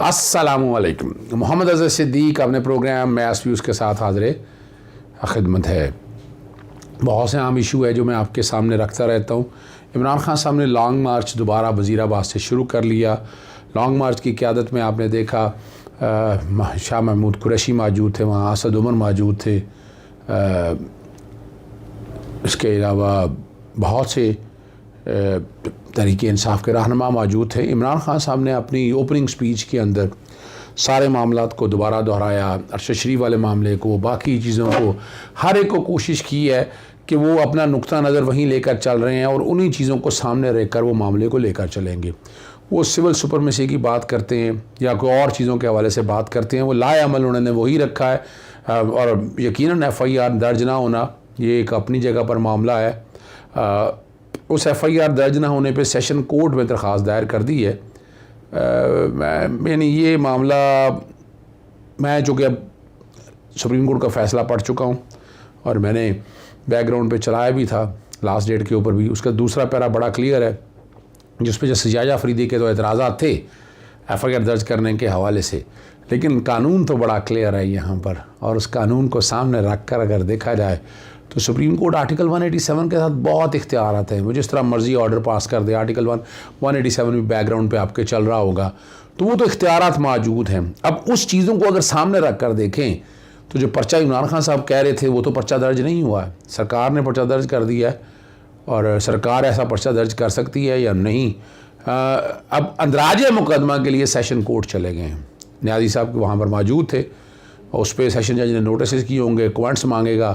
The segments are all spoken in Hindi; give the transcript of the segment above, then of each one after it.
अस्सलामुअलैकुम। मोहम्मद अज़हर सिद्दीक अपने प्रोग्राम मैस व्यूज़ के साथ हाज़िर खिदमत है। बहुत से आम इशू है जो मैं आपके सामने रखता रहता हूँ। इमरान खान साहब ने लॉन्ग मार्च दोबारा वज़ीराबाद से शुरू कर लिया। लॉन्ग मार्च की क़यादत में आपने देखा शाह महमूद कुरैशी मौजूद थे, वहाँ असद उमर मौजूद थे, इसके अलावा बहुत से तहरीक इंसाफ के रहनुमा मौजूद थे। इमरान खान साहब ने अपनी ओपनिंग स्पीच के अंदर सारे मामलात को दोबारा दोहराया, अरशद शरीफ वाले मामले को, बाकी चीज़ों को, हर एक को कोशिश की है कि वो अपना नुक्ता नज़र वहीं लेकर चल रहे हैं और उन्हीं चीज़ों को सामने रख कर वो मामले को लेकर चलेंगे। वो सिविल सुपरमेसी की बात करते हैं या कोई और चीज़ों के हवाले से बात करते हैं, वो लाए अमल उन्होंने वही रखा है। और यकीनन FIR दर्ज ना होना ये एक अपनी जगह पर मामला है। उस FIR दर्ज ना होने पे सेशन कोर्ट में दरख्वास्त दायर कर दी है। मैंने ये मामला, मैं चूँकि अब सुप्रीम कोर्ट का फ़ैसला पढ़ चुका हूँ और मैंने बैकग्राउंड पे चलाया भी था लास्ट डेट के ऊपर भी, उसका दूसरा पैरा बड़ा क्लियर है जिस पे जस्टिस याहिया अफरीदी के तो एतराज़ात थे FIR दर्ज करने के हवाले से, लेकिन कानून तो बड़ा क्लियर है यहाँ पर। और उस कानून को सामने रख कर अगर देखा जाए तो सुप्रीम कोर्ट आर्टिकल 187 के साथ बहुत इख्तियारात हैं। वो जिस तरह मर्ज़ी ऑर्डर पास कर दे, आर्टिकल 187 भी बैकग्राउंड पे आपके चल रहा होगा, तो वो तो इख्तियारात मौजूद हैं। अब उस चीज़ों को अगर सामने रख कर देखें तो जो पर्चा इमरान खान साहब कह रहे थे वो तो पर्चा दर्ज नहीं हुआ है, सरकार ने पर्चा दर्ज कर दिया है और सरकार ऐसा पर्चा दर्ज कर सकती है या नहीं। अब अंदराज मुकदमा के लिए सेशन कोर्ट चले गए हैं, न्याजी साहब वहाँ पर मौजूद थे और उस पर सेशन जज ने नोटिस किए होंगे, कमेंट्स मांगेगा,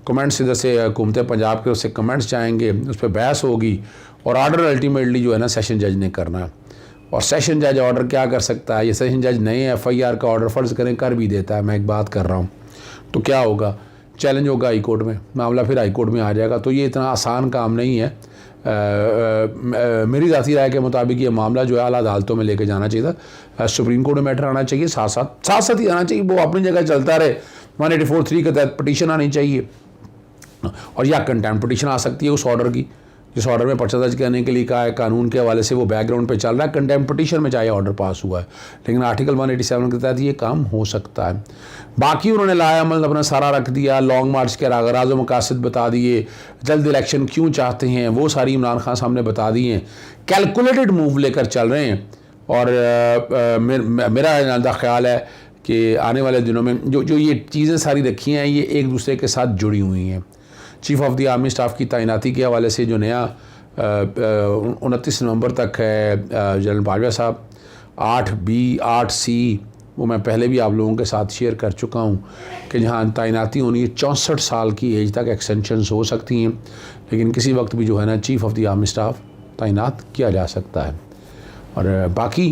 कमेंट्स इधर से हुकूमत पंजाब के उससे कमेंट्स जाएंगे, उस पर बहस होगी और ऑर्डर अल्टीमेटली जो है ना सेशन जज ने करना है। और सेशन जज ऑर्डर क्या कर सकता है, ये सेशन जज नए FIR का ऑर्डर फ़र्ज़ करें कर भी देता है, मैं एक बात कर रहा हूँ, तो क्या होगा, चैलेंज होगा हाई कोर्ट में, मामला फिर हाई कोर्ट में आ जाएगा। तो ये इतना आसान काम नहीं है। मेरी ज़ाती राय के मुताबिक ये मामला जो है आला अदालतों में लेके जाना चाहिए था, सुप्रीम कोर्ट में मैटर आना चाहिए, साथ साथ ही आना चाहिए, वो अपनी जगह चलता रहे। 184(3) के तहत पटिशन आनी चाहिए और या कंटेम्प्ट पटिशन आ सकती है उस ऑर्डर की, जिस ऑर्डर में पर्चा दर्ज करने के लिए कहा है कानून के हवाले से, वो बैकग्राउंड पे चल रहा है, कंटेम्प्ट पटिशन में चाहे ऑर्डर पास हुआ है, लेकिन आर्टिकल 187 के तहत ये काम हो सकता है। बाकी उन्होंने लाया अमल अपना सारा रख दिया, लॉन्ग मार्च के राज व मकासद बता दिए, जल्द इलेक्शन क्यों चाहते हैं वो सारी इमरान खान साहब ने बता दी हैं, कैलकुलेटेड मूव लेकर चल रहे हैं। और मेरा अंदाज़ा ख्याल है कि आने वाले दिनों में जो ये चीज़ें सारी रखी हैं ये एक दूसरे के साथ जुड़ी हुई हैं। Chief of the army staff की तैनाती के हवाले से जो नया 29 नवंबर तक है, जनरल बाजवा साहब 8B 8C, वो मैं पहले भी आप लोगों के साथ शेयर कर चुका हूँ कि जहाँ तैनाती होनी है 64 साल की एज तक एक्सटेंशंस हो सकती हैं, लेकिन किसी वक्त भी जो है ना chief of the army staff तैनात किया जा सकता है। और बाकी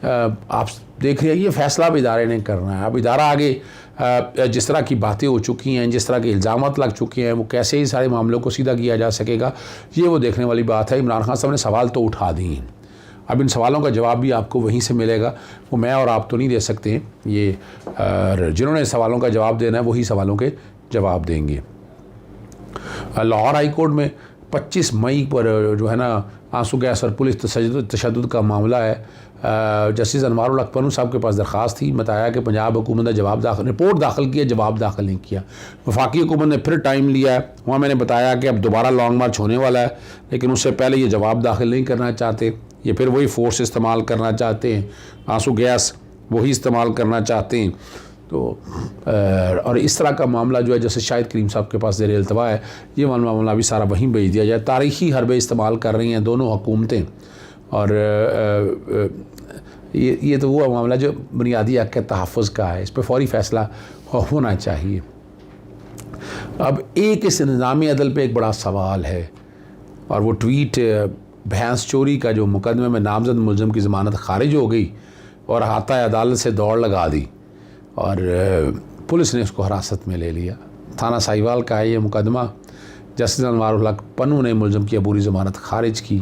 आप देख रहे हैं ये फ़ैसला अब इदारे ने करना है। अब इदारा आगे जिस तरह की बातें हो चुकी हैं, जिस तरह के इल्ज़ामात लग चुके हैं, वो कैसे ही सारे मामलों को सीधा किया जा सकेगा ये वो देखने वाली बात है। इमरान खान साहब ने सवाल तो उठा दिए हैं, अब इन सवालों का जवाब भी आपको वहीं से मिलेगा, वो मैं और आप तो नहीं दे सकते हैं, ये जिन्होंने सवालों का जवाब देना है वही सवालों के जवाब देंगे। लाहौर हाई कोर्ट में 25 मई पर जो है ना आंसू गैस और पुलिस तशद्दुद का मामला है। जस्टिस अनवारुल हक पन्नू साहब के पास दरख्वास्त थी, बताया कि पंजाब हुकूमत ने रिपोर्ट दाखिल की है, जवाब दाखिल नहीं किया। वफाकी हुकूमत ने फिर टाइम लिया है, वहाँ मैंने बताया कि अब दोबारा लॉन्ग मार्च होने वाला है, लेकिन उससे पहले ये जवाब दाखिल नहीं करना चाहते, ये फिर वही फोर्स इस्तेमाल करना चाहते हैं, आंसू गैस वही इस्तेमाल करना चाहते हैं। तो और इस तरह का मामला जो है जैसे शाहिद करीम साहब के पास ज़ेर इल्तवा है, ये मामला भी सारा वहीं भेज दिया जाए। तारीख़ी हरबे इस्तेमाल कर रही हैं दोनों हुकूमतें, और ये तो वो मामला जो बुनियादी हक़ के तहफ़्फ़ुज़ का है, इस पर फौरी फ़ैसला होना चाहिए। अब एक इस निज़ामी अदल पे एक बड़ा सवाल है, और वो ट्वीट भैंस चोरी का जो मुकदमे में नामजद मुलज़िम की ज़मानत खारिज हो गई और हाथा अदालत से दौड़ लगा दी और पुलिस ने उसको हिरासत में ले लिया। थाना साहिवाल का है ये मुकदमा, जस्टिस अनवारुल हक पन्नू ने मुलज़िम की अबूरी ज़मानत खारिज की,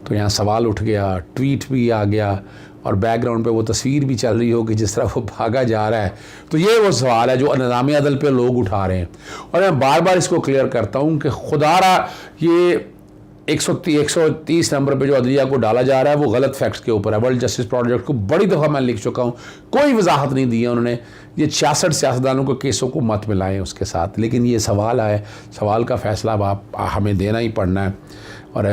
तो यहाँ सवाल उठ गया, ट्वीट भी आ गया और बैकग्राउंड पे वो तस्वीर भी चल रही होगी जिस तरह वो भागा जा रहा है। तो ये वो सवाल है जो निज़ामी अदल पे लोग उठा रहे हैं, और मैं बार बार इसको क्लियर करता हूँ कि खुदारा ये 130 नंबर पे जो अदलिया को डाला जा रहा है वो गलत फैक्ट्स के ऊपर है। वर्ल्ड जस्टिस प्रोजेक्ट को बड़ी दफ़ा मैं लिख चुका हूँ, कोई वजाहत नहीं दी है उन्होंने। ये 66 सियासतदानों के केसों को मत मिलाएं उसके साथ, लेकिन ये सवाल आए, सवाल का फैसला अब आप हमें देना ही पड़ना है। और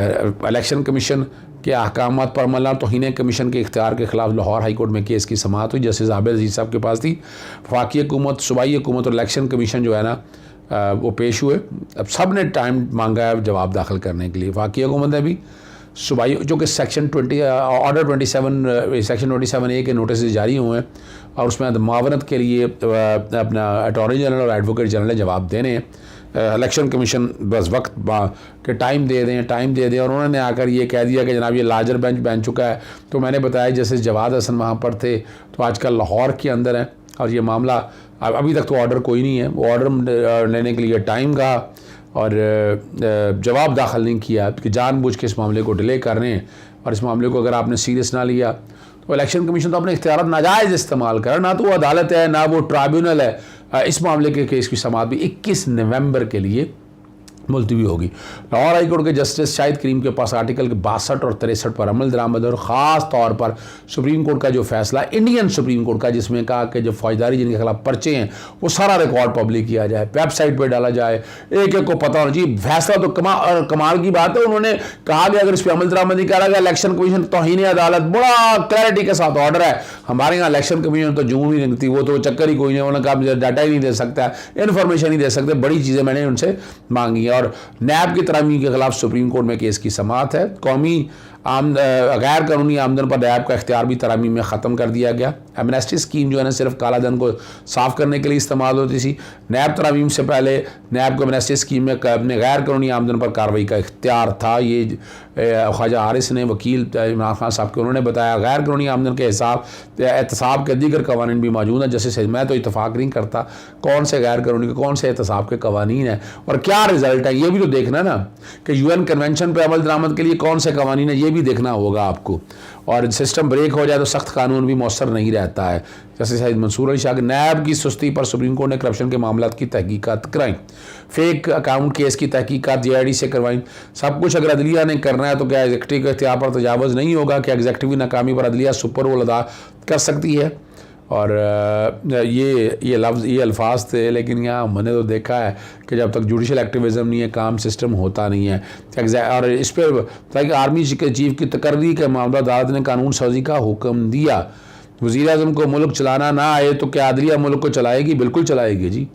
इलेक्शन कमीशन के अहकामात पर अमल तौहीन कमीशन के इख्तियार के खिलाफ लाहौर हाई कोर्ट में केस की समाअत हुई। जस्टिस आबिद अजीज साहब के पास थी। वफाकी हुकूमत, सूबाई हुकूमत और इलेक्शन कमीशन जो है ना वो पेश हुए। अब सब ने टाइम मांगा है जवाब दाखिल करने के लिए। वफाकी हुकूमत ने भी, सूबाई जो कि सेक्शन 27A के नोटिस जारी हुए हैं और उसमें मावनत के लिए अपना अटॉर्नी जनरल और एडवोकेट जनरल ने जवाब देने हैं। इलेक्शन कमीशन बस वक्त के टाइम दे दें और उन्होंने आकर ये कह दिया कि जनाब ये लार्जर बेंच बन चुका है। तो मैंने बताया जैसे जवाद हसन वहाँ पर थे तो आजकल लाहौर के अंदर हैं और ये मामला अभी तक तो ऑर्डर कोई नहीं है। वो ऑर्डर लेने के लिए टाइम का और जवाब दाखिल नहीं किया कि जानबूझ के इस मामले को डिले कर रहे हैं। और इस मामले को अगर आपने सीरियस ना लिया तो इलेक्शन कमीशन तो अपने इख्तियार नाजायज़ इस्तेमाल कर, ना तो वो अदालत है ना वो ट्राइब्यूनल है। इस मामले के केस की समाअत भी 21 नवंबर के लिए मुलतवी होगी। लाहौर हाई कोर्ट के जस्टिस शाहिद करीम के पास आर्टिकल के 62 और 63 पर अमल दरामद और ख़ास तौर पर सुप्रीम कोर्ट का जो फैसला, इंडियन सुप्रीम कोर्ट का, जिसमें कहा कि जो फौजदारी जिनके खिलाफ पर्चे हैं वो सारा रिकॉर्ड पब्लिक किया जाए, वेबसाइट पर डाला जाए, एक एक को पता होना चाहिए। फैसला तो कमाल की बात है। उन्होंने कहा कि अगर इस पर अमल दरामद नहीं करा गया इलेक्शन कमीशन तौहीन अदालत, बड़ा क्लैरिटी के साथ ऑर्डर है। हमारे यहाँ इलेक्शन कमीशन तो जून ही नहीं, वो तो चक्कर ही कोई नहीं, उन्होंने कहा डाटा ही नहीं दे सकता, इन्फॉर्मेशन नहीं दे सकते। बड़ी चीज़ें मैंने उनसे मांगी और नैब की तरमीम के खिलाफ सुप्रीम कोर्ट में केस की समाअत है। कौमी गैर कानूनी आमदन पर नैब का इख्तियार भी तरमीम में ख़त्म कर दिया गया। एमनेस्टी स्कीम जो है ना सिर्फ काला धन को साफ़ करने के लिए इस्तेमाल होती थी। नैब तरमीम से पहले नैब को एमनेस्टी स्कीम में अपने गैर कानूनी आमदन पर कार्रवाई का इख्तियार था। ये ख्वाजा हारिस ने वकील इमरान खान साहब के उन्होंने बताया। गैर कानूनी आमदन के हिसाब एहतसाब के दीगर कवानीन भी मौजूद हैं। जैसे मैं तो इतफाक़ नहीं करता कौन से गैर कानूनी के कौन से एहतसाब के कवानीन हैं और क्या रिजल्ट है, ये भी तो देखना ना कि UN कन्वेंशन पर अमल दरामद के लिए कौन से कवानीन है, ये भी देखना होगा आपको। और सिस्टम ब्रेक हो जाए तो सख्त कानून भी मौसर नहीं रहता है। जैसे सईद मंसूर अली शाह के नैब की सुस्ती पर सुप्रीम कोर्ट ने करप्शन के मामलों की तहकीकात कराई। फेक अकाउंट केस की तहकीकात JID से करवाई। सब कुछ अगर अदलिया ने करना है तो क्या एग्जेक्टिव के इख्तियार पर तजावज़ नहीं होगा? क्या एग्जेक्टिव की नाकामी पर अदलिया सुपर रोल अदा कर सकती है? और ये लफ्ज़, ये अल्फाज थे, लेकिन यहाँ मैंने तो देखा है कि जब तक जुडिशल एक्टिविज़म नहीं है काम सिस्टम होता नहीं है। और इस पर ताकि आर्मी के चीफ की तकर्री के मामला अदालत ने कानून साजी का हुक्म दिया। वज़ीर आज़म को मुल्क चलाना ना आए तो क्या अदलिया मुल्क को चलाएगी? बिल्कुल चलाएगी जी।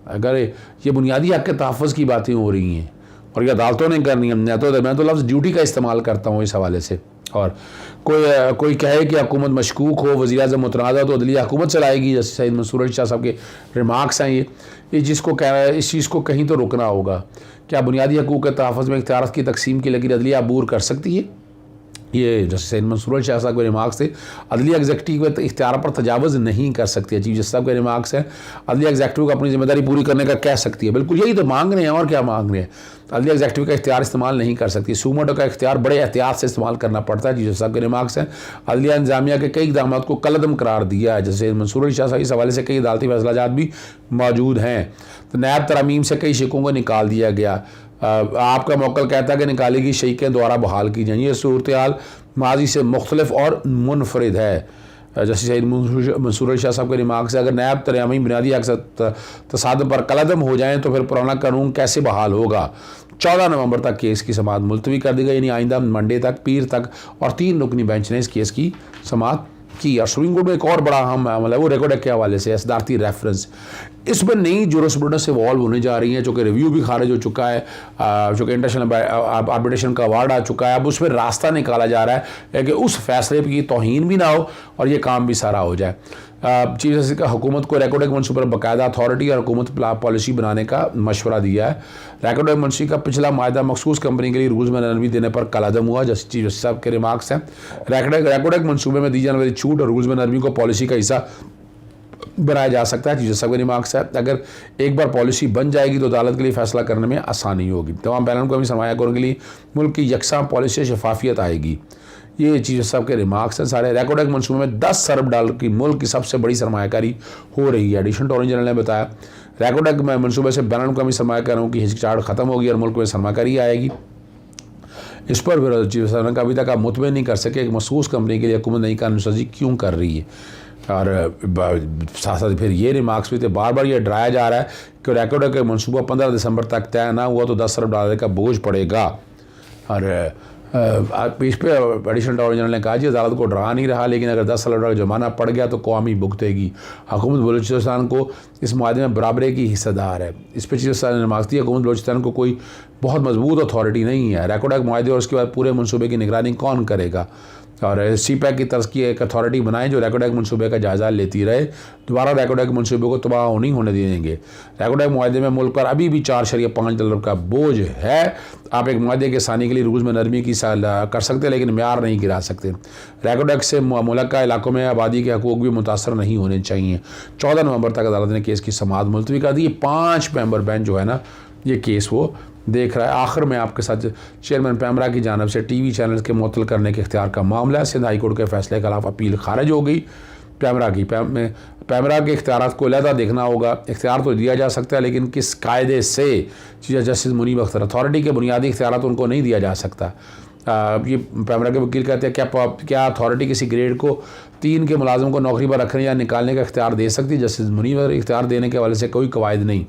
अगर ये बुनियादी हक़ के तहफ़्फ़ुज़ की बातें हो रही हैं और ये अदालतों ने करनी है, मैं तो लफ्ज़ ड्यूटी का इस्तेमाल करता हूँ इस हवाले से। और कोई कहे कि हुकूमत मशकूक हो, वज़ीर आज़म मुतनाज़ा, तो अदलिया हुकूमत चलाएगी। जैसे सईद मंसूर अली शाह साहब के रिमार्क्स हैं ये जिसको कह रहा है, इस चीज़ को कहीं तो रुकना होगा। क्या बुनियादी हकूक़ के तहफ़्फ़ुज़ में इख्तियारात की तकसीम की लकीर अदलिया अबूर कर सकती है? ये जैसे सईद मंसूर अली शाह साहब के रिमार्क्स थे। अदलिया एग्जेक्टिव के इख्तियार पर तजावज़ नहीं कर सकती है। चीफ जस्टिस साहब के रिमार्क्स हैं। अदलिया एग्जेक्टिव को अपनी जिम्मेदारी पूरी करने का कह सकती है। बिल्कुल यही तो मांग रहे हैं, और क्या मांग रहे हैं? अदलिया एग्जेक्टिव का इख्तियार इस्तेमाल नहीं कर सकती। सूमोटो का इख्तियार बड़े एहतियात से इस्तेमाल करना पड़ता है। चीफ जस्टिस साहब के रिमार्क्स हैं। अदलिया इंतजामिया के कई इक़दाम को कलअदम करार दिया है। जैसे मंसूर अली शाह साहब इस हवाले से कई अदालती फैसलाजात भी मौजूद हैं। तो नैब तरमीम से कई शिकों को निकाल दिया गया। आपका मौक़िफ़ कहता है कि निकाली गई शईकें दोबारा बहाल की जाएँ। ये सूरत हाल माजी से मुख्तलिफ और मुनफरिद है। जैसे सईद मंसूर अली शाह साहब के रिमार्क से अगर नैब तरमीम बुनियादी हक़ तसादम पर कलअदम हो जाएँ तो फिर पुराना कानून कैसे बहाल होगा? 14 नवंबर तक केस की समाअत मुलतवी कर दी गई, यानी आइंदा मंडे तक, पीर तक। और 3 रुकनी बेंच ने इस केस की समाअत की। और सुप्रीम कोर्ट में एक और बड़ा अहम मामला है वो रेकॉर्ड एक्ट के हवाले से सदारती रेफरेंस। इसमें नई जूरिस्प्रूडेंस इवॉल्व होने जा रही हैं, जो कि रिव्यू भी खारिज हो चुका है, जो कि इंटरनेशनल आर्बिट्रेशन का अवार्ड आ चुका है। अब उसमें रास्ता निकाला जा रहा है कि उस फैसले की तौहीन भी ना हो और ये काम भी सारा हो जाए। चीफ जस्टिस का हुकूमत को रेकॉर्ड एक्ट मंसूबे पर बाकायदा अथॉरिटी और हुकूमत पॉलिसी बनाने का मशवरा दिया है। रेकॉर्ड एक्ट मंसूबे का पिछला मायदा मखसूस कंपनी के लिए रूल्स में नरमी देने पर कलअदम हुआ। जैसे चीफ जस्टिस साहब के रिमार्क्स हैं। रेकॉर्ड एक्ट मंसूबे में दी जाने वाली छूट और रूल्स में नरमी को पॉलिसी का हिस्सा बनाया जा सकता है। चीफ जस्टिस साहब के रिमार्क्स है। अगर एक बार पॉलिसी बन जाएगी तो अदालत के लिए फैसला करने में आसानी होगी। तमाम बैन अवी सरमायाकारों के लिए मुल्क की यकसा पॉलिसी शफाफियत आएगी। ये चीफ जस्टिस साहब के रिमार्क्स हैं सारे। रेकॉर्ड एक्ट मंसूबे में 10 अरब डॉलर की मुल्क की सबसे बड़ी सरमायाकारी हो रही है। एडिशनल अटॉर्नी जनरल ने बताया रेकॉर्ड एक्ट मंसूबे से बैन अवी सरमायाकारों की हिचकिचाहट खत्म होगी और मुल्क में सरमायाकारी आएगी। इस पर फिर चीफ सदर अभी तक आप मुतमिन नहीं कर सके एक मखसूस कंपनी के लिए हुकूमत नई कानूनसाजी क्यों कर रही है। और साथ साथ फिर ये रिमार्क्स भी थे, बार बार ये डराया जा रहा है कि रैकोडा का मनसूबा 15 दिसंबर तक तय ना हुआ तो 10 अरब डॉलर का बोझ पड़ेगा। और इस पे एडिशनल अटॉर्नी जनरल ने कहा जी अदालत को डरा नहीं रहा, लेकिन अगर 10 अरब डॉलर जुर्माना पड़ गया तो कौम ही भुगतेगी। हुकूमत बलूचिस्तान को इस मुआहदे में बराबरी की हिस्सेदार है। इस पर चीफ ने रिमार्क्स दिया हुकूमत बलूचिस्तान को कोई बहुत मजबूत अथॉरिटी नहीं है। रैकोडा के मुआहदे और उसके बाद पूरे मनसूबे की निगरानी कौन करेगा। और CPEC की तर्ज की एक अथॉरिटी बनाएं जो रैकोडा के मनसूबे का जायज़ा लेती रहे, दोबारा रैकोडा के मनसूबे को तबाह नहीं होने देंगे। रैकोडा के मुआहदे में मुल्क पर अभी भी 4.5 डॉलर का बोझ है। आप एक मुआहदे के सानी के लिए रूज़ में नरमी की कर सकते हैं लेकिन म्यार नहीं गिरा सकते। रैकोडा से मुल्का इलाकों में आबादी के हकूक़ भी मुतासर नहीं होने चाहिए। 14 नवंबर तक अदालत ने केस की समाअत मुलतवी कर दी। 5 मेंबर बेंच जो है ना ये केस वो देख रहा है। आखिर में आपके साथ चेयरमैन पैमरा की जानब से TV चैनल के मुअत्तल करने के इख्तियार का मामला है। सिंध हाई कोर्ट के फैसले के खिलाफ अपील खारिज हो गई। पैमरा के इख्तियार को अलहदा देखना होगा। इख्तियार तो दिया जा सकता है लेकिन किस कायदे से। जस्टिस मुनीब अख्तर अथॉरिटी के बुनियादी इख्तियार उनको नहीं दिया जा सकता। ये पैमरा के वकील कहते हैं क्या अथॉरिटी किसी ग्रेड को 3 के मुलाजिम को नौकरी पर रखने या निकालने का इख्तियार दे सकती है। जस्टिस मुनीब इख्तियार देने के हवाले से कोई कवायद नहीं।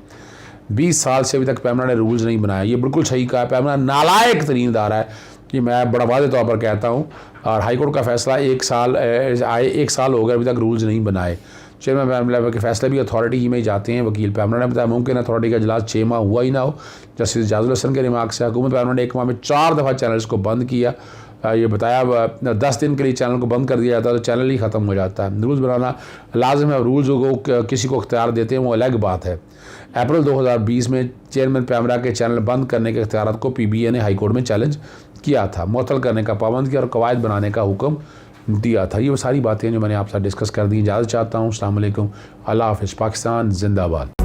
20 साल से अभी तक पैमरा ने रूल्स नहीं बनाया। ये बिल्कुल सही कहा है, पैमरा नालायक तरीन इदारा है, ये मैं बड़ा वादे तौर पर कहता हूँ। और हाई कोर्ट का फैसला 1 साल हो गया अभी तक रूल्स नहीं बनाए। चेयरमैन पैमरा के फैसले भी अथॉरिटी ही में ही जाते हैं। वकील पैमरा ने बताया मुमकिन अथॉरिटी का इजलास 6 माह हुआ ही ना हो। जस्टिस जाजुल हसन के रिमार्क से हुकूमत पैमरा ने 1 माह में 4 दफ़ा चैनल्स को बंद किया। ये बताया 10 दिन के लिए चैनल को बंद कर दिया जाता है तो चैनल ही ख़त्म हो जाता है। रूल्स बनाना लाजिम है, रूल्स को किसी को इख्तियार देते हैं वो अलग बात है। अप्रैल 2020 में चेयरमैन पैमरा के चैनल बंद करने के इख्तियार को PBA ने हाई कोर्ट में चैलेंज किया था, मुअत्तल करने का पाबंद किया और कवायद बनाने का हुक्म दिया था। ये वो सारी बातें जो मैंने आपसे डिस्कस कर दी। इजाज़त चाहता हूँ। अस्सलाम वालेकुम, अल्लाह हाफ़िज़। पाकिस्तान जिंदाबाद।